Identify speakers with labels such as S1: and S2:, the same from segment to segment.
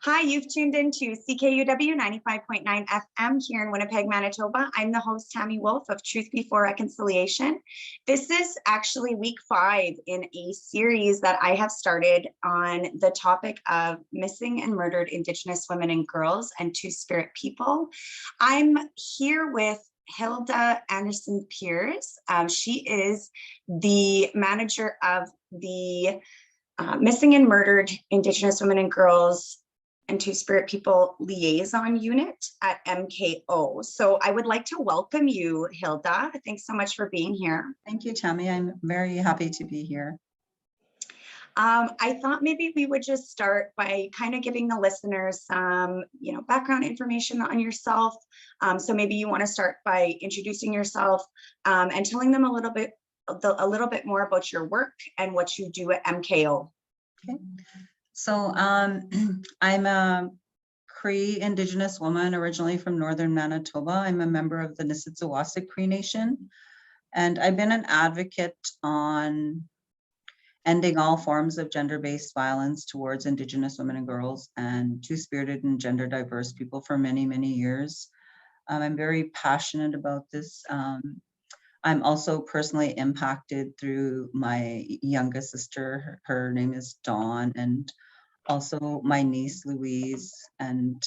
S1: Hi, you've tuned into CKUW 95.9 FM here in Winnipeg, Manitoba. I'm the host, Tammy Wolf of Truth Before Reconciliation. This is actually week 5 in a series that I have started on the topic of missing and murdered Indigenous women and girls and Two-Spirit people. I'm here with Hilda Anderson-Pyrz. She is the manager of the Missing and Murdered Indigenous Women and Girls and Two-Spirit People Liaison Unit at MKO. So I would like to welcome you, Hilda. Thanks so much for being here.
S2: Thank you, Tammy. I'm very happy to be here.
S1: I thought maybe we would just start by kind of giving the listeners some, background information on yourself. So maybe you want to start by introducing yourself and telling them a little bit more about your work and what you do at MKO.
S2: Okay. So I'm a Cree Indigenous woman originally from northern Manitoba. I'm a member of the Nisitziwasik Cree Nation, and I've been an advocate on ending all forms of gender-based violence towards Indigenous women and girls and two-spirited and gender diverse people for many, many years. I'm very passionate about this. I'm also personally impacted through my youngest sister. Her name is Dawn, and also my niece Louise, and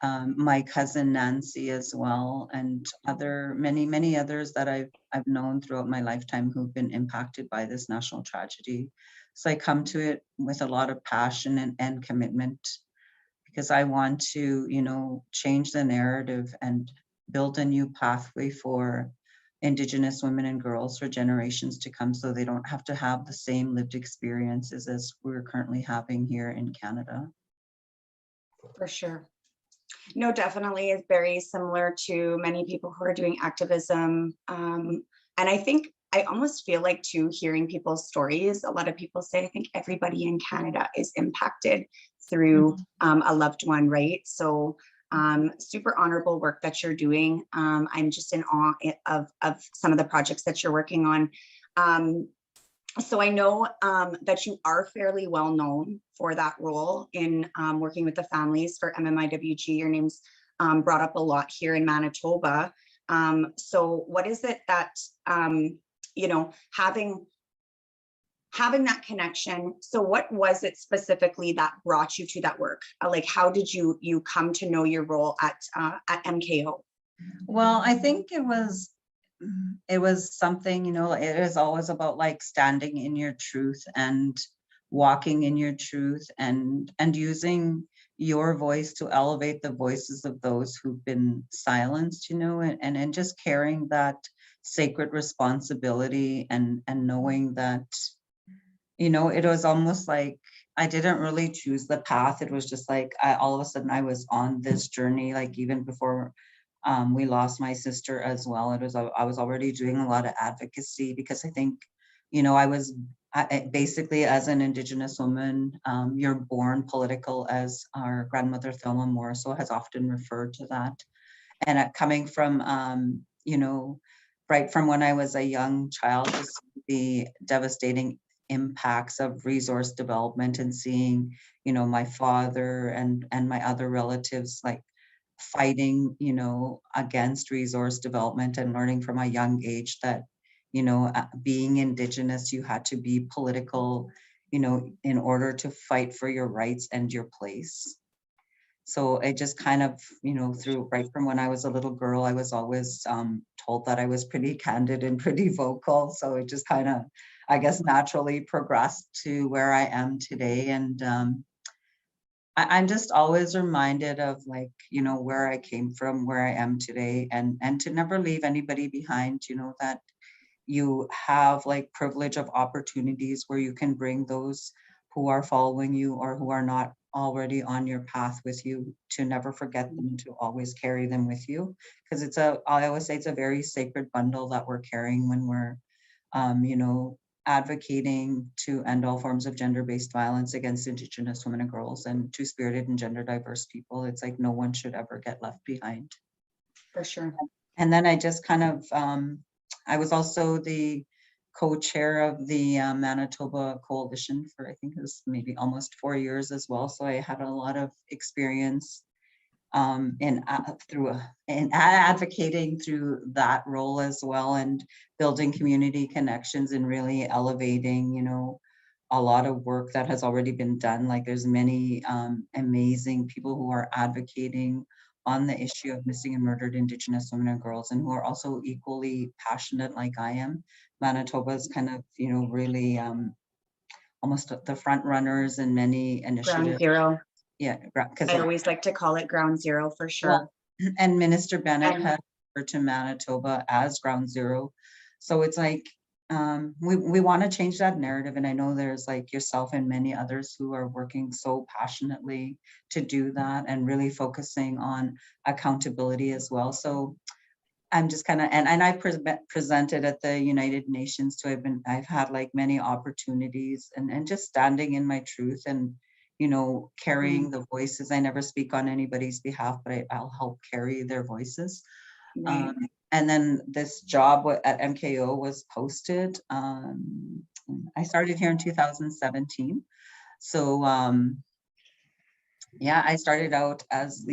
S2: my cousin Nancy as well, and many others that I've known throughout my lifetime who've been impacted by this national tragedy. So I come to it with a lot of passion and commitment, because I want to, change the narrative and build a new pathway for Indigenous women and girls for generations to come, so they don't have to have the same lived experiences as we're currently having here in Canada.
S1: For sure. No, definitely is very similar to many people who are doing activism. And I think I almost feel like too, hearing people's stories, a lot of people say, I think everybody in Canada is impacted through a loved one, right? So super honorable work that you're doing. I'm just in awe of some of the projects that you're working on. So I know that you are fairly well known for that role in working with the families for MMIWG. Your name's brought up a lot here in Manitoba. So what is it that, having that connection, so what was it specifically that brought you to that work? Like, how did you come to know your role at MKO?
S2: Well, I think it was something, it is always about like standing in your truth and walking in your truth and using your voice to elevate the voices of those who've been silenced, and just carrying that sacred responsibility and knowing that, it was almost like I didn't really choose the path. It was just like all of a sudden I was on this journey, like even before we lost my sister as well. I was already doing a lot of advocacy, because I think, I basically, as an Indigenous woman, you're born political, as our grandmother Thelma Morrisseau has often referred to that. And coming from, right from when I was a young child, just the devastating impacts of resource development and seeing, my father and my other relatives like fighting, against resource development, and learning from a young age that, being Indigenous, you had to be political, in order to fight for your rights and your place. So it just kind of, through right from when I was a little girl, I was always told that I was pretty candid and pretty vocal. So it just kind of, I guess, naturally progressed to where I am today. And I'm just always reminded of, like, where I came from, where I am today, and to never leave anybody behind, that you have like privilege of opportunities where you can bring those who are following you or who are not already on your path with you, to never forget them, to always carry them with you. Because I always say it's a very sacred bundle that we're carrying when we're, advocating to end all forms of gender-based violence against Indigenous women and girls and two-spirited and gender diverse people. It's like no one should ever get left behind.
S1: For sure.
S2: And then I just kind of, I was also the co-chair of the Manitoba Coalition for, I think it was maybe almost 4 years as well. So I had a lot of experience in advocating through that role as well, and building community connections and really elevating, you know, a lot of work that has already been done. Like there's many amazing people who are advocating on the issue of missing and murdered Indigenous women and girls, and who are also equally passionate like I am. Manitoba is kind of, you know, really almost the front runners in many
S1: Ground
S2: initiatives.
S1: zero.
S2: Yeah, because
S1: I always like to call it ground zero for sure.
S2: well, and Minister Bennett
S1: And-
S2: had referred to Manitoba as ground zero. So it's like, we want to change that narrative. And I know there's like yourself and many others who are working so passionately to do that, and really focusing on accountability as well. So I'm just kind of, and I presented at the United Nations too. I've had like many opportunities, and just standing in my truth, and, you know, carrying the voices. I never speak on anybody's behalf, but I'll help carry their voices.
S1: Right.
S2: And then this job at MKO was posted. I started here in 2017. So yeah, I started out as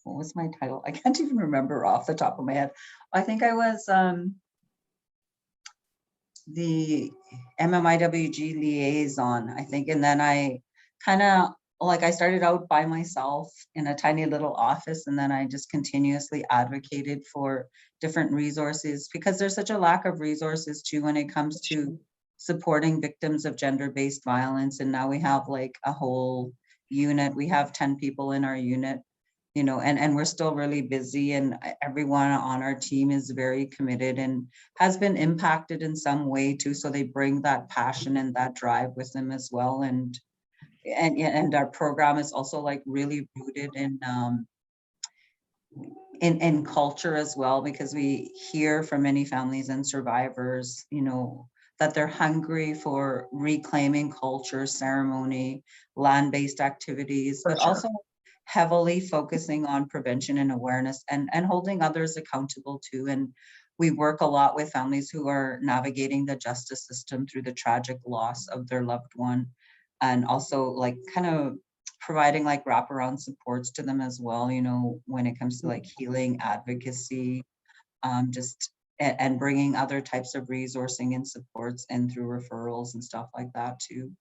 S2: what was my title? I can't even remember off the top of my head. I think I was the MMIWG liaison, I think. And then I kind of, like, I started out by myself in a tiny little office, and then I just continuously advocated for different resources, because there's such a lack of resources too when it comes to supporting victims of gender-based violence. And now we have like a whole unit. We have 10 people in our unit, you know, and we're still really busy, and everyone on our team is very committed and has been impacted in some way too. So they bring that passion and that drive with them as well. And our program is also like really rooted in culture as well, because we hear from many families and survivors, you know, that they're hungry for reclaiming culture, ceremony, land-based activities, but also heavily focusing on prevention and awareness, and holding others accountable too. And we work a lot with families who are navigating the justice system through the tragic loss of their loved one, and also like kind of providing like wraparound supports to them as well, you know, when it comes to like healing, advocacy, and bringing other types of resourcing and supports in through referrals and stuff like that too.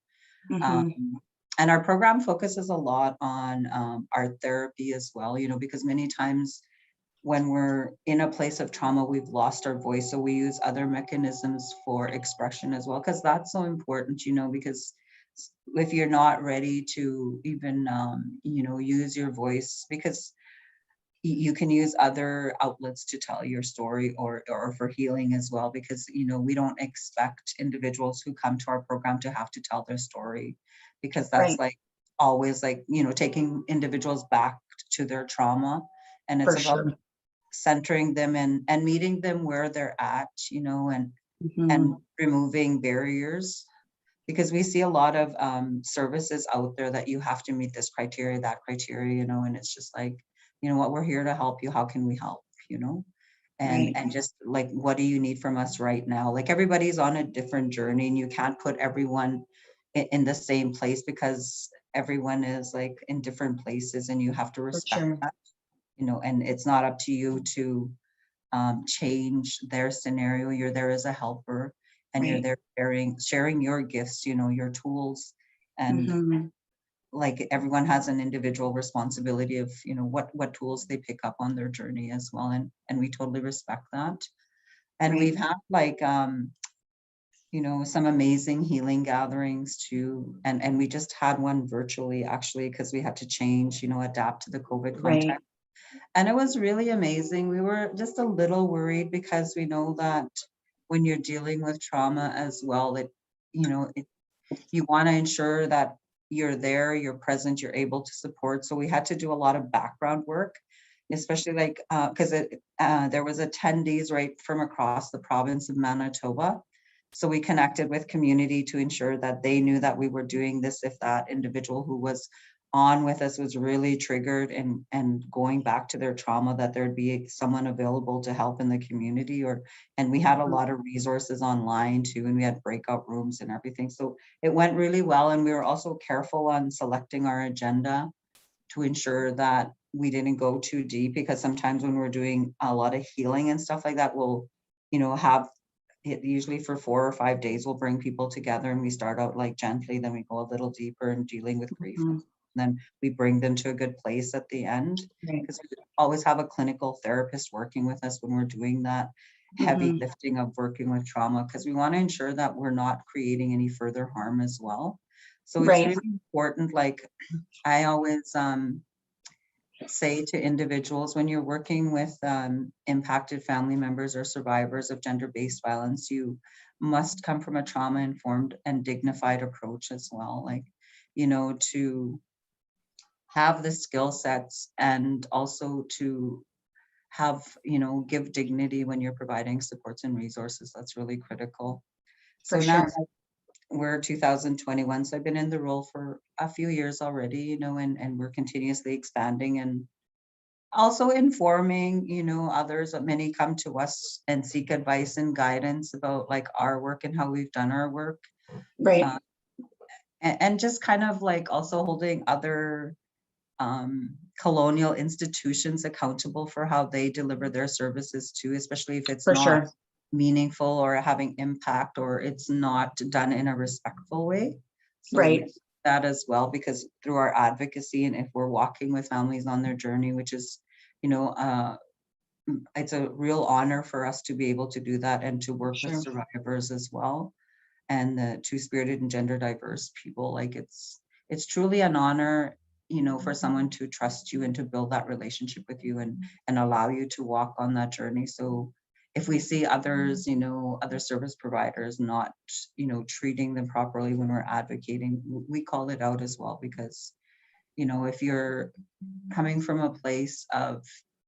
S2: And our program focuses a lot on art therapy as well, you know, because many times when we're in a place of trauma, we've lost our voice. So we use other mechanisms for expression as well, because that's so important, you know, because if you're not ready to even, you know, use your voice, because you can use other outlets to tell your story, or for healing as well, because, you know, we don't expect individuals who come to our program to have to tell their story, because that's like always like, you know, taking individuals back to their trauma. And it's about centering them and meeting them where they're at, you know, and removing barriers, because we see a lot of services out there that you have to meet this criteria, that criteria, you know, and it's just like, you know what, we're here to help you. How can we help, you know? And just like, what do you need from us right now? Like everybody's on a different journey, and you can't put everyone in the same place, because everyone is like in different places, and you have to respect that, you know, and it's not up to you to change their scenario. You're there as a helper, and you're there sharing your gifts, you know, your tools, and like everyone has an individual responsibility of, you know, what tools they pick up on their journey as well. And we totally respect that. And we've had like, you know, some amazing healing gatherings too. And we just had one virtually, actually, because we had to change, you know, adapt to the COVID context. And it was really amazing. We were just a little worried, because we know that when you're dealing with trauma as well, that, you know, you want to ensure that you're there, you're present, you're able to support. So we had to do a lot of background work, especially like, because there was attendees right from across the province of Manitoba. So we connected with community to ensure that they knew that we were doing this if that individual who was on with us was really triggered and going back to their trauma, that there'd be someone available to help in the community, and we had a lot of resources online too, and we had breakout rooms and everything. So it went really well. And we were also careful on selecting our agenda to ensure that we didn't go too deep, because sometimes when we're doing a lot of healing and stuff like that, we'll, have it usually for 4 or 5 days, we'll bring people together and we start out like gently, then we go a little deeper in dealing with grief. And then we bring them to a good place at the end, because we always have a clinical therapist working with us when we're doing that heavy lifting of working with trauma, because we want to ensure that we're not creating any further harm as well. So it's really important. Like I always say to individuals, when you're working with impacted family members or survivors of gender-based violence, you must come from a trauma-informed and dignified approach as well. Like, to have the skill sets, and also to have, give dignity when you're providing supports and resources. That's really critical. So now we're 2021, so I've been in the role for a few years already, and we're continuously expanding and also informing, others. Many come to us and seek advice and guidance about like our work and how we've done our work. And just kind of like also holding other colonial institutions accountable for how they deliver their services too, especially if it's not meaningful or having impact, or it's not done in a respectful way. So that as well, because through our advocacy, and if we're walking with families on their journey, which is, it's a real honor for us to be able to do that and to work with survivors as well, and the two-spirited and gender diverse people. Like it's truly an honor, for someone to trust you and to build that relationship with you and allow you to walk on that journey. So if we see others, other service providers not, treating them properly when we're advocating, we call it out as well, because, if you're coming from a place of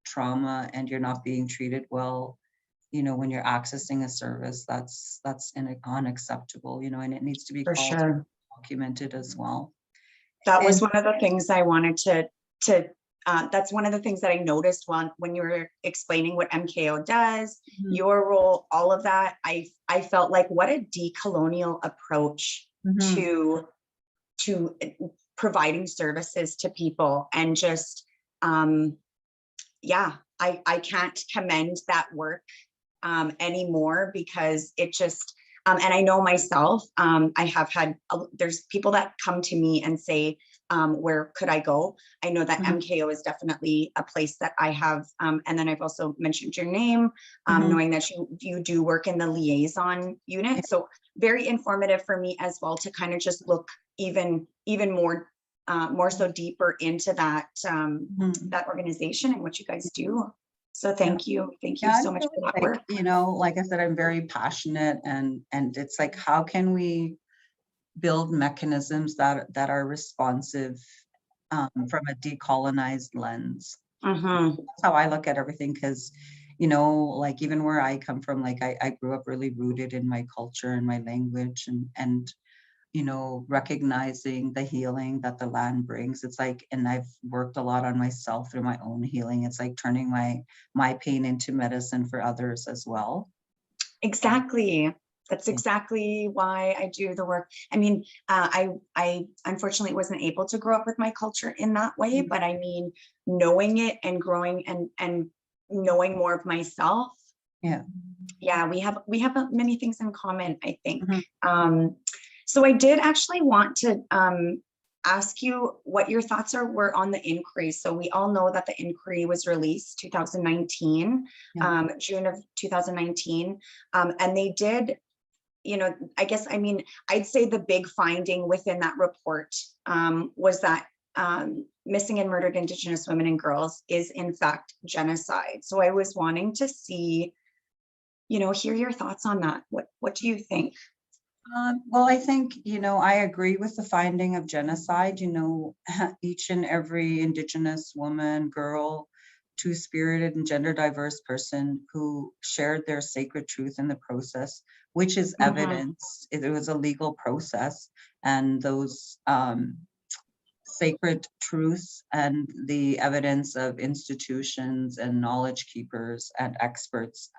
S2: trauma and you're not being treated well, when you're accessing a service, that's unacceptable, and it needs to be documented as well.
S1: That was one of the things I wanted to that's one of the things that I noticed when you were explaining what MKO does, your role, all of that. I felt like what a decolonial approach to providing services to people, and just I can't commend that work anymore, because it just and I know myself, I have had, there's people that come to me and say, where could I go? I know that MKO is definitely a place that I have. And then I've also mentioned your name, knowing that you do work in the liaison unit. So very informative for me as well, to kind of just look even more so deeper into that, that organization and what you guys do. So thank you so much for that work.
S2: Like I said, I'm very passionate, and it's like, how can we build mechanisms that are responsive from a decolonized lens? That's how I look at everything, because like even where I come from, like I grew up really rooted in my culture and my language, and recognizing the healing that the land brings. It's like, and I've worked a lot on myself through my own healing. It's like turning my pain into medicine for others as well.
S1: Exactly. That's exactly why I do the work. I mean, I unfortunately wasn't able to grow up with my culture in that way, but I mean, knowing it and growing and knowing more of myself. Yeah, we have many things in common, I think. So I did actually want to ask you what your thoughts were on the inquiry. So we all know that the inquiry was released 2019, June of 2019, and they did, I guess, I mean, I'd say the big finding within that report was that missing and murdered Indigenous women and girls is in fact genocide. So I was wanting to see, hear your thoughts on that. What do you think?
S2: Well, I think, I agree with the finding of genocide. Each and every Indigenous woman, girl, two-spirited and gender diverse person who shared their sacred truth in the process, which is evidence. It was a legal process, and those sacred truths and the evidence of institutions and knowledge keepers and experts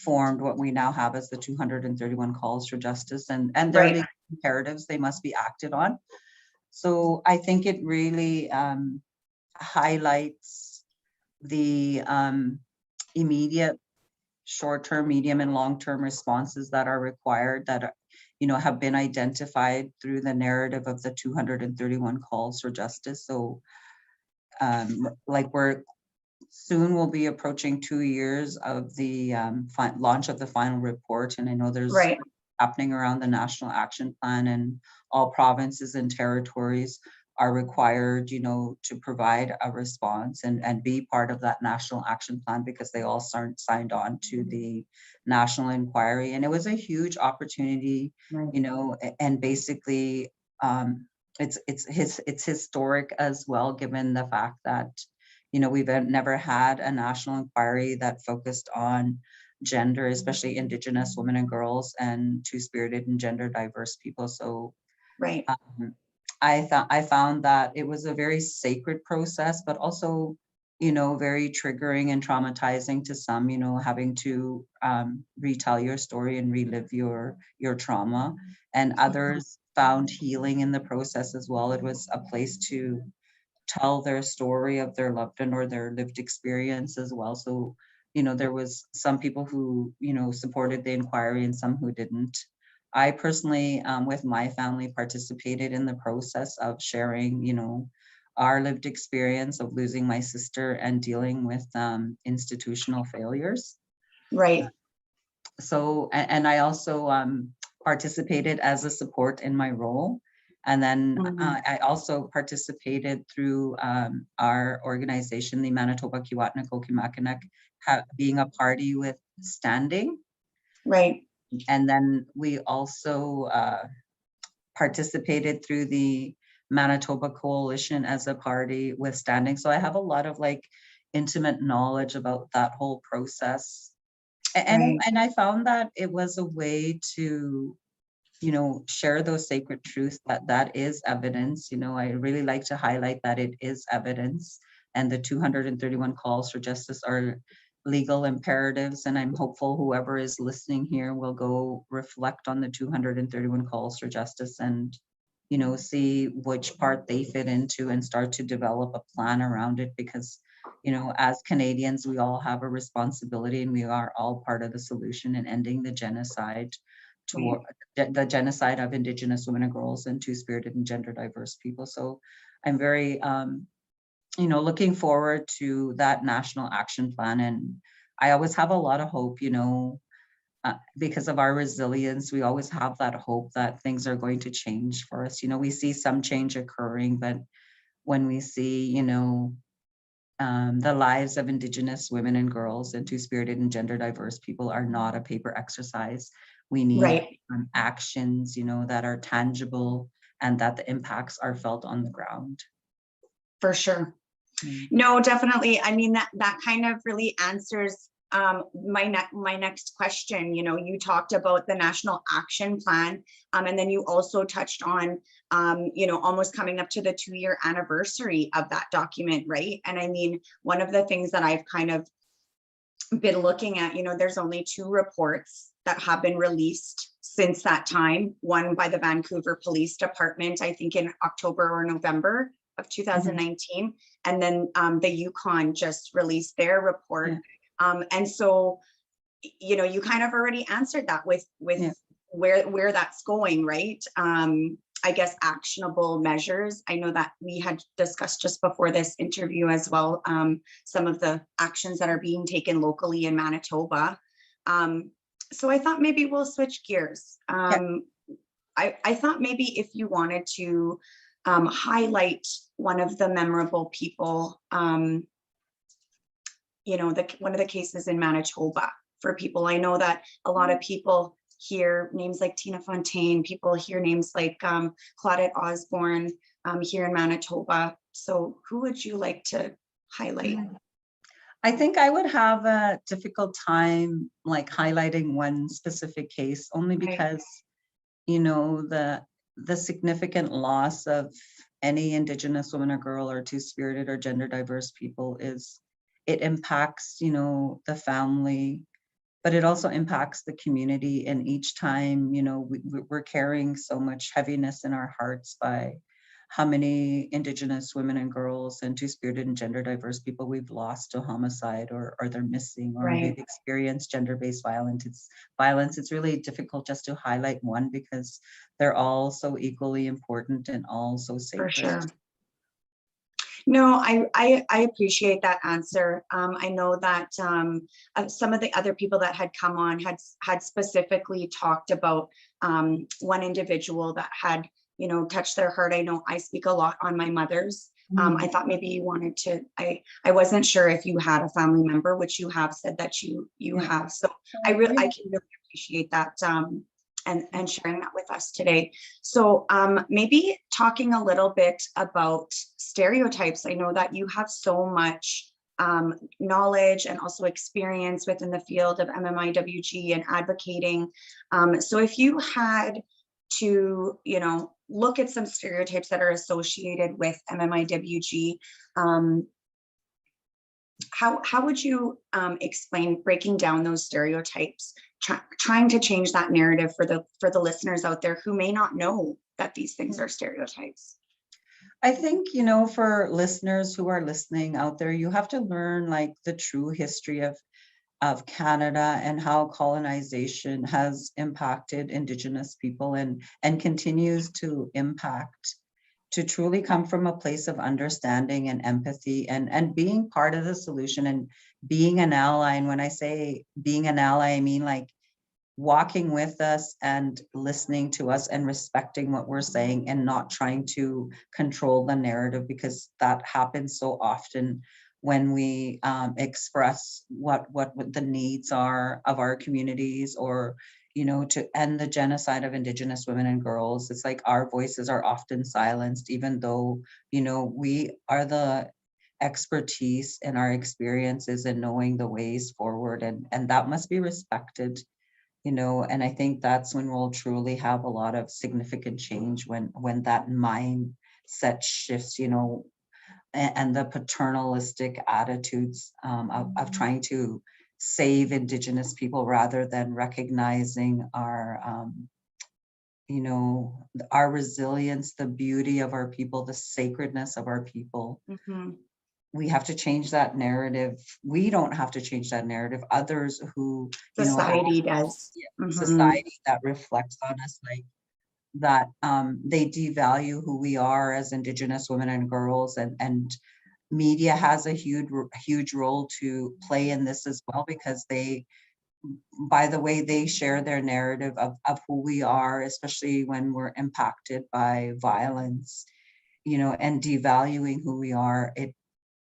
S2: formed what we now have as the 231 calls for justice, and their
S1: Right.
S2: legal imperatives, they must be acted on. So I think it really highlights the immediate, short-term, medium, and long-term responses that are required, that are, have been identified through the narrative of the 231 calls for justice. So like we're soon will be approaching 2 years of the launch of the final report, and I know there's
S1: Right.
S2: happening around the National Action Plan, and all provinces and territories are required, to provide a response and be part of that National Action Plan, because they all signed on to the national inquiry. And it was a huge opportunity,
S1: Right.
S2: and basically it's historic as well, given the fact that we've never had a national inquiry that focused on gender, especially Indigenous women and girls, and two-spirited and gender diverse people. So
S1: Right.
S2: I found that it was a very sacred process, but also, very triggering and traumatizing to some, having to retell your story and relive your trauma. And others found healing in the process as well. It was a place to tell their story of their loved one or their lived experience as well. So, there was some people who, supported the inquiry and some who didn't. I personally, with my family, participated in the process of sharing, our lived experience of losing my sister and dealing with institutional failures.
S1: Right.
S2: So, and I also participated as a support in my role. And then I also participated through our organization, the Manitoba Kiwatnako Kimakinac, being a party with standing.
S1: Right.
S2: And then we also participated through the Manitoba Coalition as a party with standing. So I have a lot of intimate knowledge about that whole process. And I found that it was a way to, share those sacred truths, that is evidence. I really like to highlight that it is evidence, and the 231 calls for justice are legal imperatives. And I'm hopeful whoever is listening here will go reflect on the 231 calls for justice and, see which part they fit into and start to develop a plan around it. Because, as Canadians, we all have a responsibility, and we are all part of the solution in ending the genocide, toward the genocide of Indigenous women and girls and two-spirited and gender diverse people. So I'm very, looking forward to that national action plan. And I always have a lot of hope, because of our resilience. We always have that hope that things are going to change for us. We see some change occurring, but when we see, the lives of Indigenous women and girls and two-spirited and gender diverse people are not a paper exercise. We need actions, that are tangible and that the impacts are felt on the ground.
S1: For sure. No, definitely. I mean, that kind of really answers my next question. You talked about the National Action Plan, and then you also touched on, almost coming up to the 2-year anniversary of that document, right? And I mean, one of the things that I've kind of been looking at, there's only 2 reports that have been released since that time. One by the Vancouver Police Department, I think in October or November of 2019, and then the Yukon just released their report. And so, you kind of already answered that with where that's going, right? I guess actionable measures. I know that we had discussed just before this interview as well, some of the actions that are being taken locally in Manitoba. So I thought maybe we'll switch gears. I thought maybe if you wanted to highlight one of the memorable people, one of the cases in Manitoba for people. I know that a lot of people hear names like Tina Fontaine, people hear names like Claudette Osborne here in Manitoba. So who would you like to highlight?
S2: I think I would have a difficult time highlighting one specific case, only because, the significant loss of any Indigenous woman or girl or two-spirited or gender diverse people is it impacts, the family, but it also impacts the community. And each time, we're carrying so much heaviness in our hearts by how many Indigenous women and girls and two-spirited and gender diverse people we've lost to homicide, or they're missing, or
S1: Right.
S2: they've experienced gender-based violence. It's really difficult just to highlight one because they're all so equally important and all so
S1: For
S2: sacred.
S1: sure. No, I appreciate that answer. I know that some of the other people that had come on had specifically talked about one individual that had, touched their heart. I know I speak a lot on my mother's. I thought maybe you wanted to, I wasn't sure if you had a family member, which you have said that you
S2: Yeah.
S1: have. So I can really appreciate that. And sharing that with us today. So maybe talking a little bit about stereotypes. I know that you have so much knowledge and also experience within the field of MMIWG and advocating. So if you had to, look at some stereotypes that are associated with MMIWG, how would you explain breaking down those stereotypes, trying to change that narrative for the listeners out there who may not know that these things are stereotypes?
S2: I think, for listeners who are listening out there, you have to learn like the true history of Canada and how colonization has impacted Indigenous people and continues to impact, to truly come from a place of understanding and empathy and being part of the solution and being an ally. And when I say being an ally, I mean like walking with us and listening to us and respecting what we're saying and not trying to control the narrative, because that happens so often when we express what the needs are of our communities, or to end the genocide of Indigenous women and girls. It's like our voices are often silenced, even though we are the expertise and our experiences in knowing the ways forward, and that must be respected. And I think that's when we'll truly have a lot of significant change, when that mindset shifts, and the paternalistic attitudes of trying to save Indigenous people rather than recognizing our resilience, the beauty of our people, the sacredness of our people. We have to change that narrative. We don't have to change that narrative. Others who
S1: society does.
S2: Society that reflects on us like that, they devalue who we are as Indigenous women and girls, and media has a huge role to play in this as well, because by the way they share their narrative of who we are, especially when we're impacted by violence, and devaluing who we are, it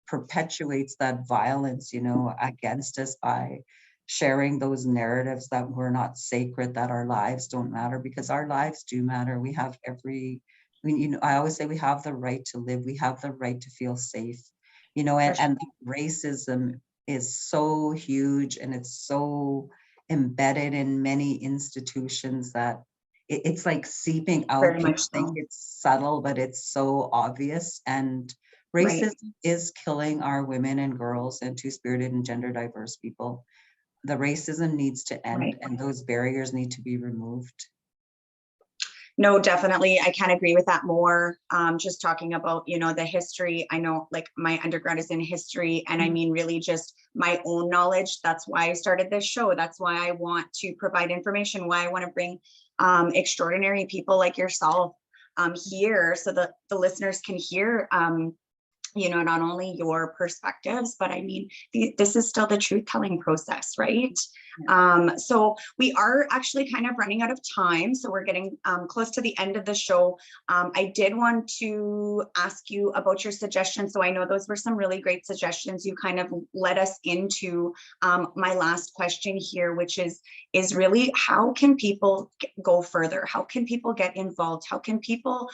S2: perpetuates that violence, against us by sharing those narratives that we're not sacred, that our lives don't matter, because our lives do matter. We have I always say we have the right to live. We have the right to feel safe, and racism is so huge and it's so embedded in many institutions that it's like seeping out.
S1: Very much
S2: People think
S1: so.
S2: it's subtle, but it's so obvious. And racism is killing our women and girls and two-spirited and gender diverse people. The racism needs to end, and those barriers need to be removed.
S1: No, definitely. I can't agree with that more. Just talking about, the history. I know like my undergrad is in history, and I mean, really just my own knowledge. That's why I started this show. That's why I want to provide information, why I want to bring extraordinary people like yourself here, so that the listeners can hear not only your perspectives, but I mean, this is still the truth telling process, right? So we are actually kind of running out of time. So we're getting close to the end of the show. I did want to ask you about your suggestions. So I know those were some really great suggestions. You kind of led us into my last question here, which is really, how can people go further? How can people get involved? How can people,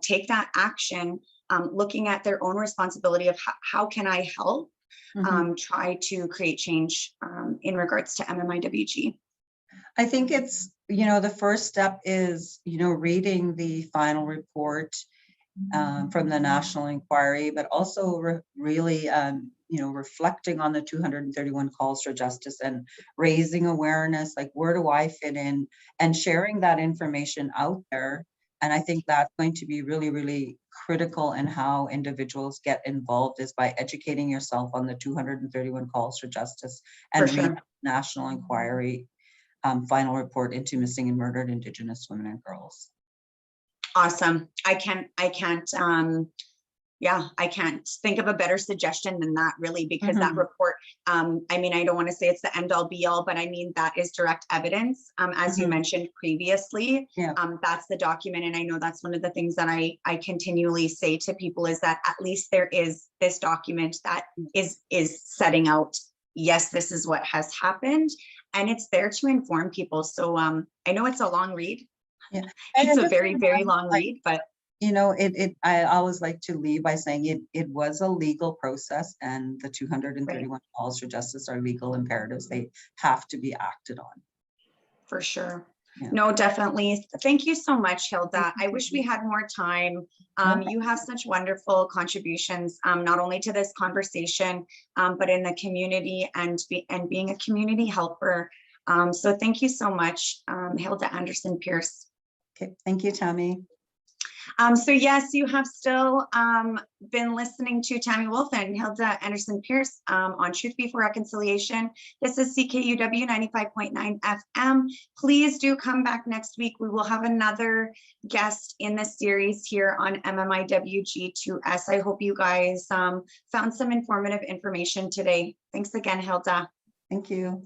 S1: take that action? Looking at their own responsibility of how can I help try to create change in regards to MMIWG?
S2: I think it's The first step is, reading the final report from the national inquiry, but also really, reflecting on the 231 calls for justice and raising awareness, like where do I fit in, and sharing that information out there. And I think that's going to be really, really critical in how individuals get involved, is by educating yourself on the 231 calls for justice and
S1: sure.
S2: read national inquiry final report into missing and murdered Indigenous women and girls.
S1: Awesome. I can't think of a better suggestion than that, really, because that report, I mean, I don't want to say it's the end all be all, but I mean, that is direct evidence. As you mentioned previously, that's the document. And I know that's one of the things that I continually say to people, is that at least there is this document that is setting out, yes, this is what has happened, and it's there to inform people. So I know it's a long read.
S2: Yeah,
S1: it's a very, very long read, but
S2: I always like to leave by saying it was a legal process, and the 231 calls for justice are legal imperatives. They have to be acted on.
S1: For sure.
S2: Yeah.
S1: No, definitely. Thank you so much, Hilda. I wish we had more time. You have such wonderful contributions, not only to this conversation, but in the community, and being a community helper. So thank you so much, Hilda Anderson-Pyrz.
S2: Okay, thank you, Tammy.
S1: So yes, you have still been listening to Tammy Wolf and Hilda Anderson-Pyrz on Truth Before Reconciliation. This is CKUW 95.9 FM. Please do come back next week. We will have another guest in the series here on MMIWG2S. I hope you guys found some informative information today. Thanks again, Hilda.
S2: Thank you.